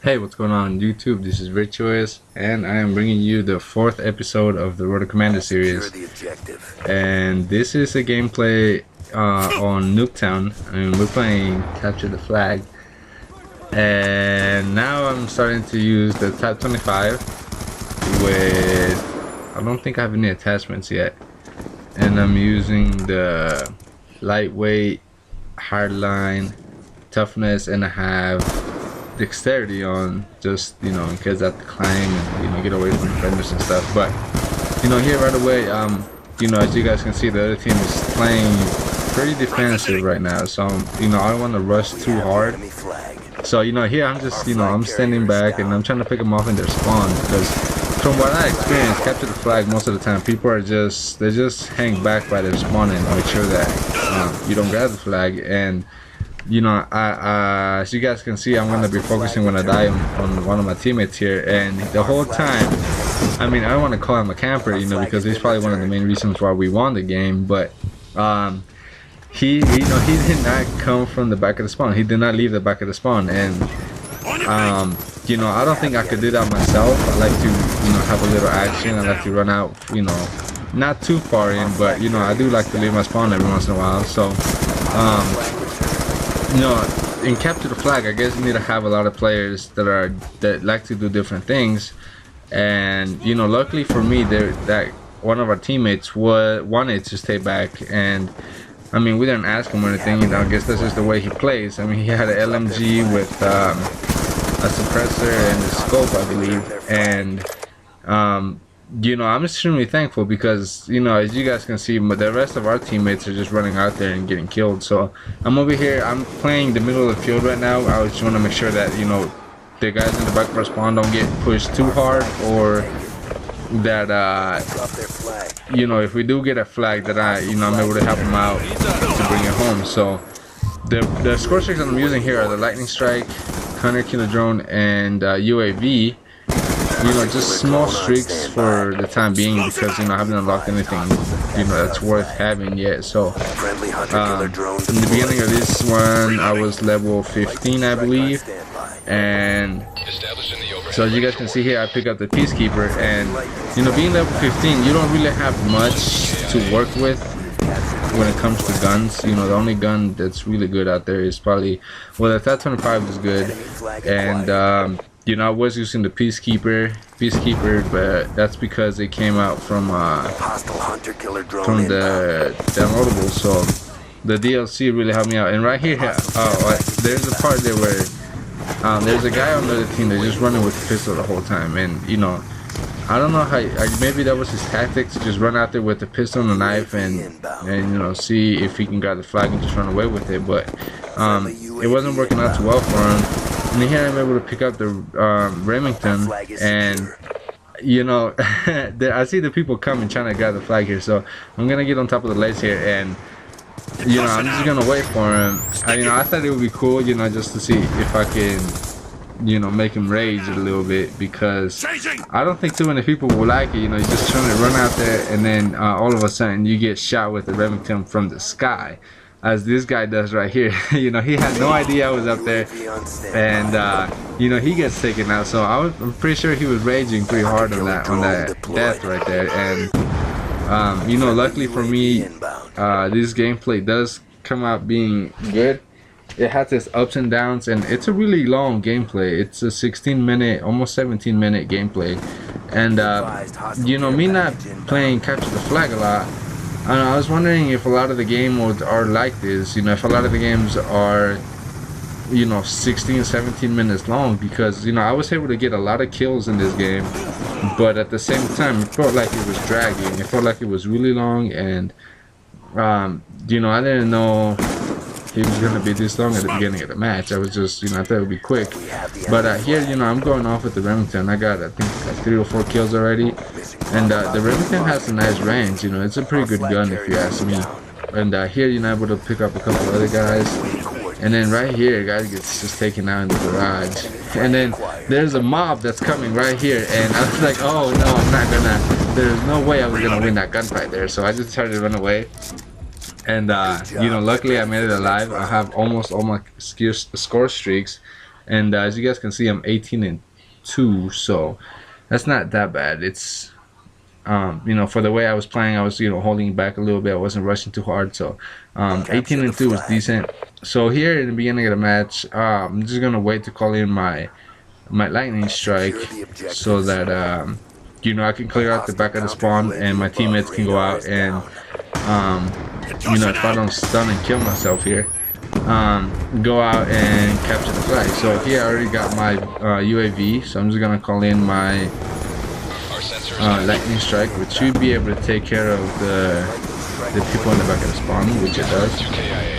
Hey, what's going on YouTube? This is Virtuous, and I am bringing you the fourth episode of the Road to Commander series. And this is a gameplay on Nuketown, and we're playing Capture the Flag. And now I'm starting to use the Type 25 with, I don't think I have any attachments yet. And I'm using the lightweight, hardline, toughness, and I have dexterity on, just in case I have to climb and get away from defenders and stuff. But here right away, as you guys can see, the other team is playing pretty defensive right now, so I don't want to rush too hard. So here I'm just I'm standing back and I'm trying to pick them off in their spawn, because from what I experienced, Capture the Flag, most of the time people are just hang back by their spawn and make sure that you don't grab the flag. And as you guys can see, I'm going to be focusing when I die on one of my teammates here, and the whole time, I don't want to call him a camper, because he's probably one of the main reasons why we won the game, but he did not come from the back of the spawn. He did not leave the back of the spawn, and I don't think I could do that myself. I like to have a little action. I like to run out, not too far in, but I do like to leave my spawn every once in a while. So in Capture the Flag, I guess you need to have a lot of players that like to do different things. And luckily for me, that one of our teammates wanted to stay back, and we didn't ask him or anything. I guess that's just the way he plays. He had an LMG with a suppressor and a scope, I believe. And I'm extremely thankful, because as you guys can see, the rest of our teammates are just running out there and getting killed. So I'm over here, I'm playing the middle of the field right now. I just want to make sure that the guys in the back of our spawn don't get pushed too hard, or that if we do get a flag, that I'm able to help them out to bring it home. So the score streaks that I'm using here are the Lightning Strike, Hunter Killer Drone, and UAV. Just small streaks for the time being, because I haven't unlocked anything that's worth having yet. So in the beginning of this one, I was level 15, I believe, and so as you guys can see here, I pick up the Peacekeeper. And being level 15, you don't really have much to work with when it comes to guns. The only gun that's really good out there is probably, well, the Type 25 is good, and I was using the Peacekeeper, but that's because it came out from the downloadable. So the DLC really helped me out. And right here, there's a part there where there's a guy on the other team that's just running with the pistol the whole time, and I don't know how. Maybe that was his tactic, to just run out there with the pistol and the knife, and see if he can grab the flag and just run away with it. But it wasn't working out too well for him. And here I'm able to pick up the Remington, and I see the people coming trying to grab the flag here. So I'm gonna get on top of the ledge here, and I'm just gonna wait for him. I thought it would be cool, just to see if I can make him rage a little bit, because I don't think too many people will like it. You're just trying to run out there, and then all of a sudden you get shot with the Remington from the sky, as this guy does right here. He had no idea I was up there, and he gets taken out. So I'm pretty sure he was raging pretty hard on that death right there. And luckily for me, this gameplay does come out being good. It has its ups and downs, and it's a really long gameplay. It's a 16-minute, almost 17-minute gameplay. And me not playing Capture the Flag a lot, I was wondering if a lot of the games are like this. If a lot of the games are 16, 17 minutes long, because I was able to get a lot of kills in this game, but at the same time it felt like it was dragging. It felt like it was really long, and I didn't know he was gonna be this long at the beginning of the match. I was just I thought it would be quick. But here I'm going off with the Remington. I got, I think, like 3 or 4 kills already, and the Remington has a nice range. It's a pretty good gun if you ask me. And here I'm able to pick up a couple other guys, and then right here a guy gets just taken out in the garage, and then there's a mob that's coming right here, and I was like, oh no, I'm not gonna, there's no way I was gonna win that gunfight there. So I just tried to run away. And luckily I made it alive. I have almost all my score streaks, And as you guys can see, I'm 18-2, so that's not that bad. It's you know, for the way I was playing, I was, you know, holding back a little bit. I wasn't rushing too hard, so 18-2 is decent. So here in the beginning of the match, I'm just gonna wait to call in my lightning strike so that you know, I can clear out the back of the spawn and my teammates can go out and you know, if I don't stun and kill myself here, go out and capture the flag. So here I already got my UAV, so I'm just gonna call in my lightning strike, which should be able to take care of the people in the back of the spawn, which it does.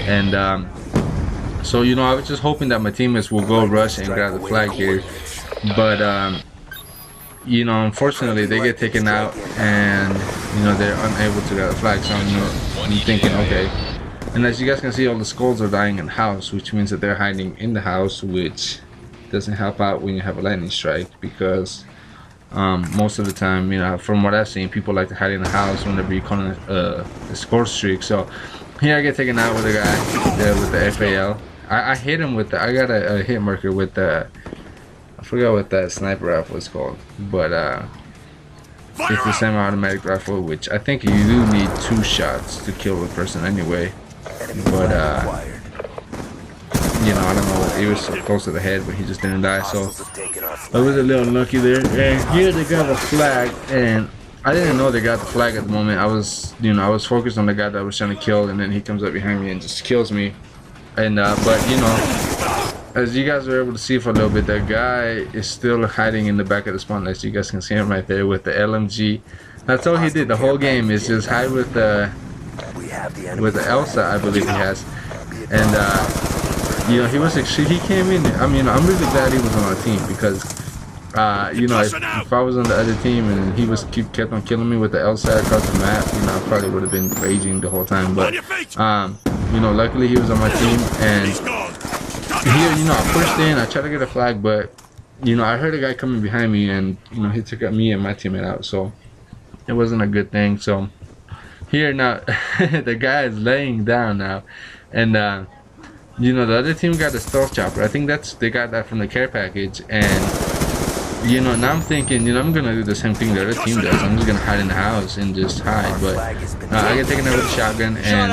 And so, you know, I was just hoping that my teammates will go rush and grab the flag here, but you know, unfortunately they get taken out and, you know, they're unable to grab the flag. So I'm thinking, okay. And as you guys can see, all the skulls are dying in the house, which means that they're hiding in the house, which doesn't help out when you have a lightning strike, because most of the time, you know, from what I've seen, people like to hide in the house whenever you call it a score streak. So here I get taken out with a guy there with the FAL. I hit him with I got a hit marker with the, I forgot what that sniper rifle is called, but it's the semi-automatic rifle, which I think you do need 2 shots to kill a person anyway. But you know, I don't know, he was so close to the head, but he just didn't die, so I was a little unlucky there. And here they got a flag, and I didn't know they got the flag at the moment. I was, you know, I was focused on the guy that I was trying to kill, and then he comes up behind me and just kills me. And but you know, as you guys were able to see for a little bit, that guy is still hiding in the back of the spawn. As you guys can see him right there with the LMG. That's all he did the whole game, is just hide with the Elsa, I believe he has. And you know, he came in. I mean, I'm really glad he was on our team, because you know, if I was on the other team and he kept on killing me with the Elsa across the map, you know, I probably would have been raging the whole time. But you know, luckily he was on my team, and here, you know, I pushed in, I tried to get a flag, but you know, I heard a guy coming behind me, and you know, he took me and my teammate out, so it wasn't a good thing. So here now, the guy is laying down now, and you know, the other team got the stealth chopper. I think they got that from the care package, and you know, now I'm thinking, you know, I'm gonna do the same thing the other team does. I'm just gonna hide in the house and just hide, but I get taken out with a shotgun. And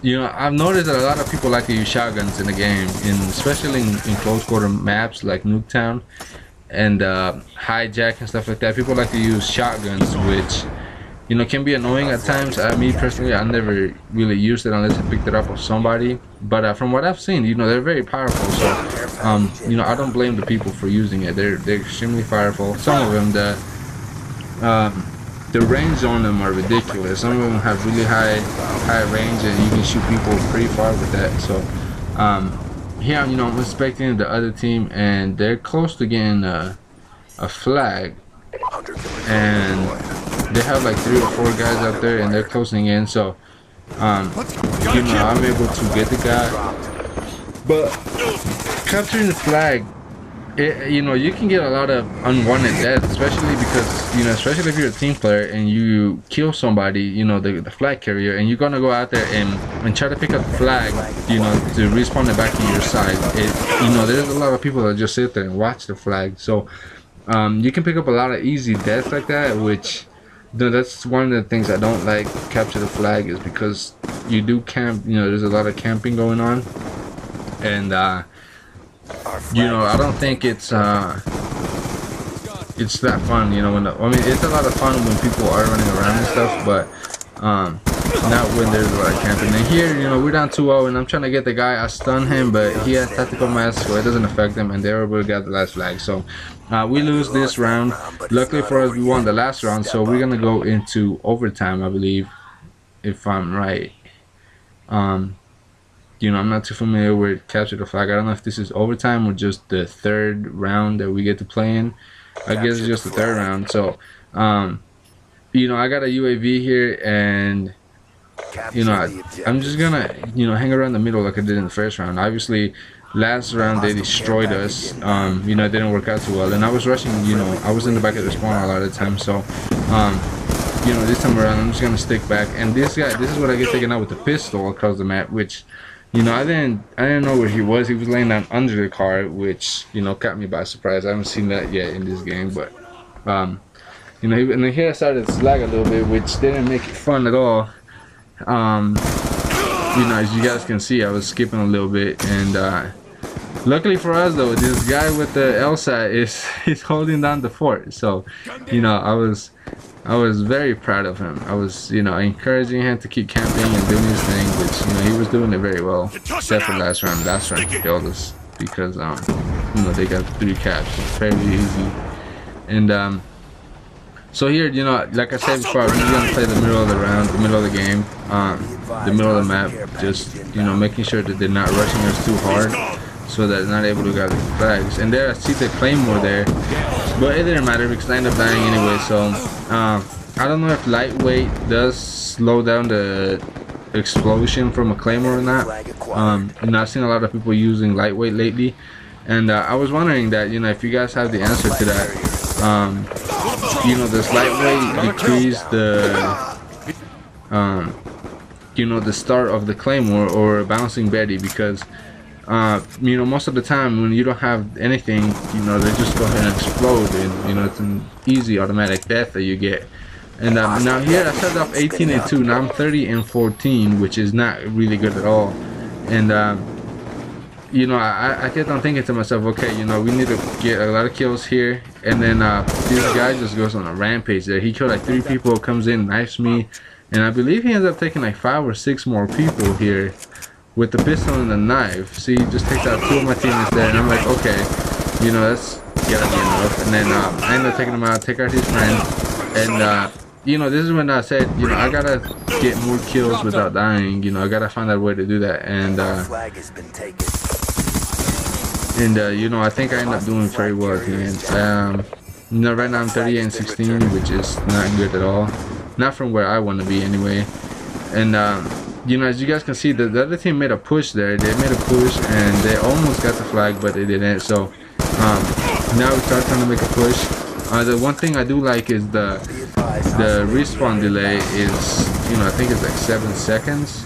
you know, I've noticed that a lot of people like to use shotguns in the game, especially in close quarter maps like Nuketown and Hijack and stuff like that. People like to use shotguns, which, you know, can be annoying at times. Me personally, I never really used it unless I picked it up off somebody. But from what I've seen, you know, they're very powerful. So, you know, I don't blame the people for using it. They're extremely powerful. Some of them, the range on them are ridiculous. Some of them have really high range, and you can shoot people pretty far with that. So here, you know, I'm inspecting the other team, and they're close to getting a flag, and they have like 3 or 4 guys out there, and they're closing in. So you know, I'm able to get the guy, but capturing the flag, you know, you can get a lot of unwanted deaths, especially because, you know, especially if you're a team player and you kill somebody, you know, the flag carrier, and you're gonna go out there and try to pick up the flag, you know, to respawn it back to your side. You know, there's a lot of people that just sit there and watch the flag, so you can pick up a lot of easy deaths like that, which, you know, that's one of the things I don't like capture the flag, is because you do camp. You know, there's a lot of camping going on, and you know, I don't think it's that fun, you know. I mean, it's a lot of fun when people are running around and stuff, but not when there's a lot of camping. And here, you know, we're down 2-0, and I'm trying to get the guy. I stun him, but he has tactical mask, so it doesn't affect him, and they were able to get the last flag. So we lose this round. Luckily for us, we won the last round, so we're gonna go into overtime, I believe, if I'm right. You know, I'm not too familiar with capture the flag. I don't know if this is overtime or just the 3rd round that we get to play in. I guess it's just the 3rd round. So you know, I got a UAV here, and you know, I'm just gonna, you know, hang around the middle like I did in the 1st round. Obviously last round they destroyed us. You know, it didn't work out too well, and I was rushing. You know, I was in the back of the spawn a lot of the time. So you know, this time around I'm just gonna stick back, and this guy, this is what I get taken out with the pistol across the map, which, You know, I didn't know where he was. He was laying down under the car, which, you know, caught me by surprise. I haven't seen that yet in this game, but you know, and then here I started to slag a little bit, which didn't make it fun at all. You know, as you guys can see, I was skipping a little bit, and luckily for us though, this guy with the LSAT is holding down the fort. So, you know, I was very proud of him. I was, you know, encouraging him to keep camping and doing his thing, which, you know, he was doing it very well. Except for last round. Last round he killed us because, you know, they got 3 caps. It's fairly easy. And so here, you know, like I said before, I'm really gonna play the middle of the round, the middle of the game, the middle of the map. Just, you know, making sure that they're not rushing us too hard, so that they're not able to gather the flags. And there I see the claymore there, but it didn't matter because I ended up dying anyway. So I don't know if lightweight does slow down the explosion from a claymore or not. You know, I've seen a lot of people using lightweight lately, and I was wondering that, you know, if you guys have the answer to that. You know, does lightweight decrease the you know, the start of the claymore or bouncing Betty? Because you know, most of the time when you don't have anything, you know, they just go ahead and explode, and you know, it's an easy automatic death that you get. And now here I started off 18-2. Now I'm 30-14, which is not really good at all. And you know, I kept on thinking to myself, okay, you know, we need to get a lot of kills here. And then this guy just goes on a rampage there. He killed like 3 people, comes in, knifes me, and I believe he ends up taking like 5 or 6 more people here with the pistol and the knife. See, he just takes out 2 of my teammates there, and I'm like, okay, you know, that's gotta be enough. And then I ended up taking him out, take out his friend, and you know, this is when I said, you know, I gotta get more kills without dying. You know, I gotta find out a way to do that. And you know, I think I end up doing very well at the end. You know, right now I'm 38-16, which is not good at all. Not from where I want to be anyway. And you know, as you guys can see, the other team made a push there. They made a push and they almost got the flag, but they didn't. So now we start trying to make a push. The one thing I do like is the respawn delay is, you know, I think it's like 7 seconds.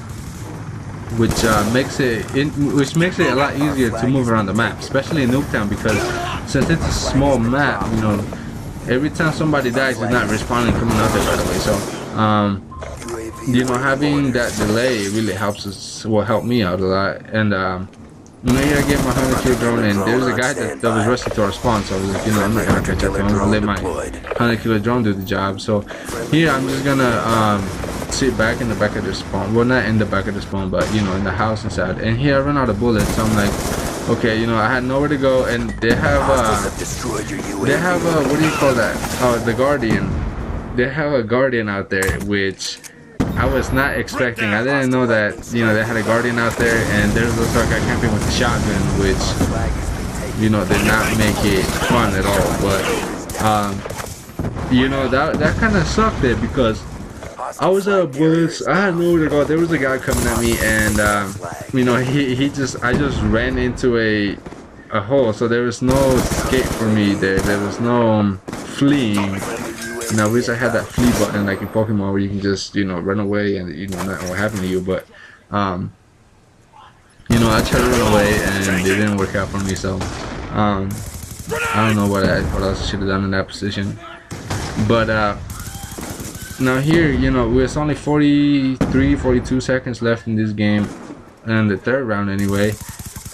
Which makes it a lot easier to move around the map, especially in Nuketown, because since it's a small map, you know, every time somebody dies, it's not respawning coming out there right away. So you know, having that delay really helps us, will help me out a lot. And you know, here I get my 100 kill drone, and there's a guy that was rushing to our spawn, so I was like, you know, I'm not gonna catch up to him. I'm gonna let my 100 kilo drone do the job. So here I'm just gonna sit back in the back of the spawn. Well, not in the back of the spawn, but you know, in the house inside. And here I run out of bullets, so I'm like, okay, you know, I had nowhere to go, and they have what do you call that? Oh, the Guardian. They have a Guardian out there, which I was not expecting. I didn't know that, you know, they had a Guardian out there, and there's also a guy camping with a shotgun, which, you know, did not make it fun at all. But you know, that kind of sucked there, because I was out of bullets. I had nowhere to go. There was a guy coming at me, and you know, I just ran into a hole, so there was no escape for me there. There was no fleeing. And I wish I had that flee button like in Pokemon, where you can just, you know, run away and, you know, nothing will happen to you. But you know, I tried to run away and it didn't work out for me. So I don't know what else I should have done in that position. But now here, you know, there's only 42 seconds left in this game, and the 3rd round anyway,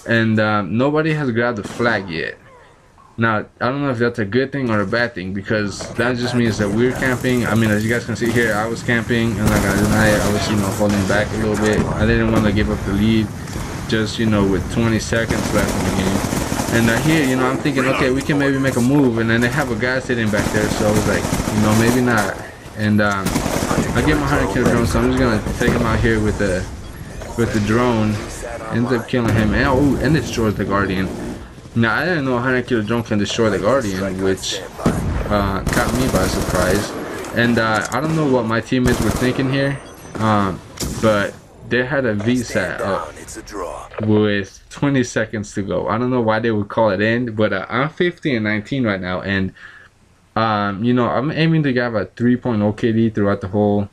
and nobody has grabbed the flag yet. Now, I don't know if that's a good thing or a bad thing, because that just means that we're camping. I mean, as you guys can see here, I was camping, and like I was, you know, holding back a little bit. I didn't want to give up the lead, just, you know, with 20 seconds left in the game. And here, you know, I'm thinking, okay, we can maybe make a move, and then they have a guy sitting back there, so I was like, you know, maybe not. And I get my 100 kill drone, so I'm just gonna take him out here with the drone. Ends up killing him, and destroys the Guardian. Now, I didn't know 100 kill drone can destroy the Guardian, which caught me by surprise. And I don't know what my teammates were thinking here, but they had a VSAT up with 20 seconds to go. I don't know why they would call it in, but I'm 50-19 right now, and you know, I'm aiming to have a 3.0 KD throughout the whole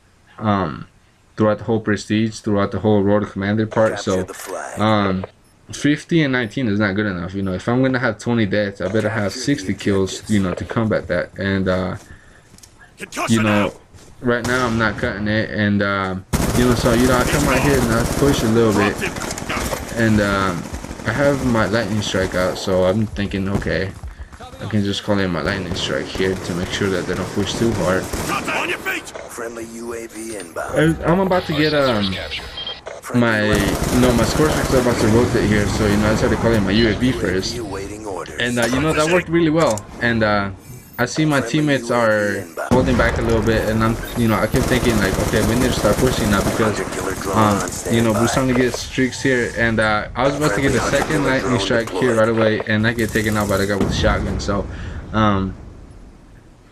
throughout the whole prestige, throughout the whole Road to Commander part. So 50 and 19 is not good enough. You know, if I'm gonna have 20 deaths, I better have 60 kills, you know, to combat that. And you know, right now I'm not cutting it, and you know, so you know, I come right here and I push a little bit, and I have my lightning strike out, so I'm thinking, okay, I can just call in my lightning strike here to make sure that they don't push too hard. Friendly UAV inbound. I'm about to get my score streak's about to rotate here, so you know, I just had to call in my UAV first, and you know, that worked really well. And I see my teammates are holding back a little bit, and I keep thinking like, okay, we need to start pushing now, because you know, we're starting to get streaks here, and I was about to get a second lightning strike here right away, and I get taken out by the guy with the shotgun. So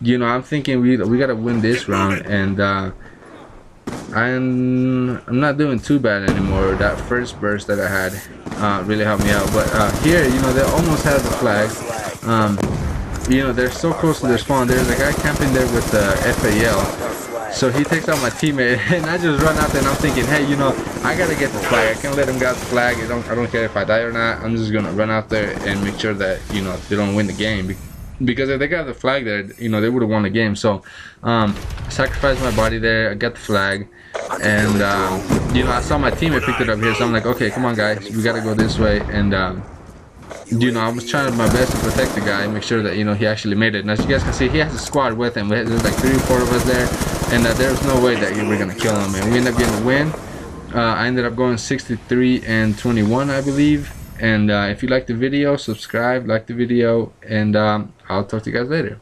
you know, I'm thinking we gotta win this round, and I'm not doing too bad anymore. That first burst that I had really helped me out, but here, you know, they almost have the flag. You know, they're so close to their spawn. There's a guy camping there with the FAL, so he takes out my teammate, and I just run out there, and I'm thinking, hey, you know, I gotta get the flag. I can't let him get the flag. I don't care if I die or not. I'm just gonna run out there and make sure that, you know, they don't win the game, because if they got the flag there, you know, they would have won the game. So sacrificed my body there. I got the flag, and you know, I saw my teammate picked it up here, so I'm like, okay, come on guys, we gotta go this way. And you know, I was trying my best to protect the guy, make sure that, you know, he actually made it. And as you guys can see, he has a squad with him. There's like 3 or 4 of us there, and there's no way that we're gonna kill him. And we ended up getting the win. I ended up going 63 and 21, I believe. And if you like the video, subscribe, like the video, and I'll talk to you guys later.